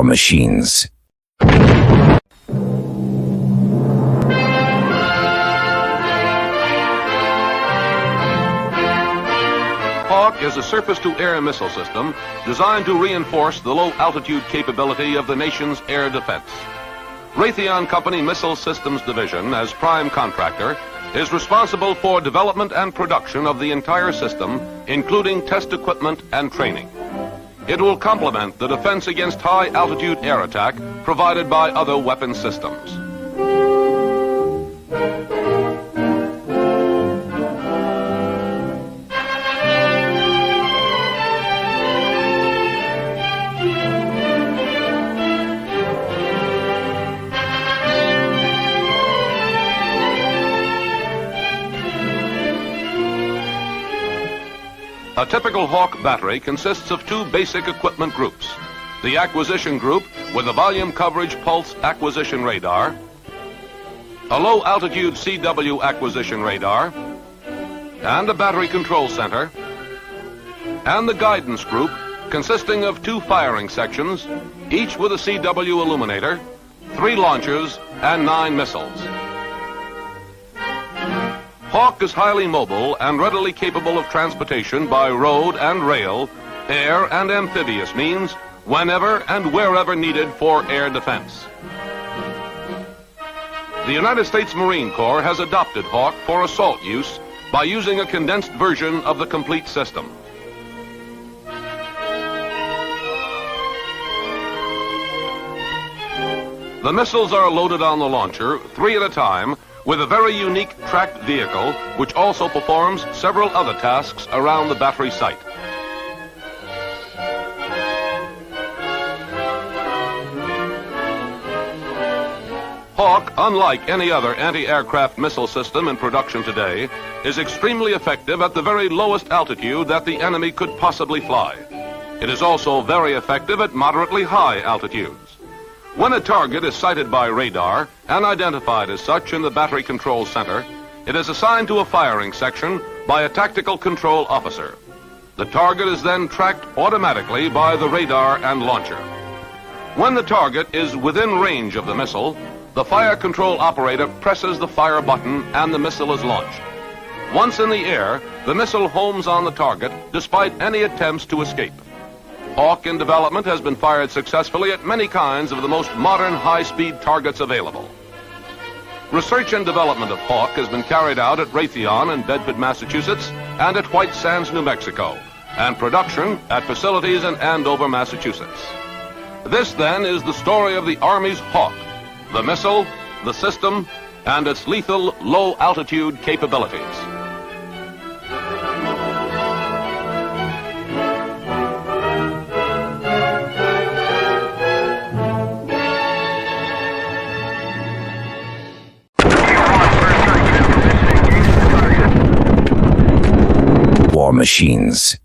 War Machines. HAWK is a surface-to-air missile system designed to reinforce the low-altitude capability of the nation's air defense. Raytheon Company Missile Systems Division, as prime contractor, is responsible for development and production of the entire system, including test equipment and training. It will complement the defense against high-altitude air attack provided by other weapon systems. A typical HAWK battery consists of two basic equipment groups. The acquisition group with a volume coverage pulse acquisition radar, a low-altitude CW acquisition radar, and a battery control center, and the guidance group consisting of two firing sections, each with a CW illuminator, 3 launchers, and 9 missiles. HAWK is highly mobile and readily capable of transportation by road and rail, air and amphibious means, whenever and wherever needed for air defense. The United States Marine Corps has adopted HAWK for assault use by using a condensed version of the complete system. The missiles are loaded on the launcher, 3 at a time, with a very unique tracked vehicle which also performs several other tasks around the battery site. HAWK, unlike any other anti-aircraft missile system in production today, is extremely effective at the very lowest altitude that the enemy could possibly fly. It is also very effective at moderately high altitudes. When a target is sighted by radar and identified as such in the battery control center, it is assigned to a firing section by a tactical control officer. The target is then tracked automatically by the radar and launcher. When the target is within range of the missile, the fire control operator presses the fire button and the missile is launched. Once in the air, the missile homes on the target despite any attempts to escape. HAWK in development has been fired successfully at many kinds of the most modern high-speed targets available. Research and development of HAWK has been carried out at Raytheon in Bedford, Massachusetts, and at White Sands, New Mexico, and production at facilities in Andover, Massachusetts. This, then, is the story of the Army's HAWK, the missile, the system, and its lethal low-altitude capabilities. War Machines.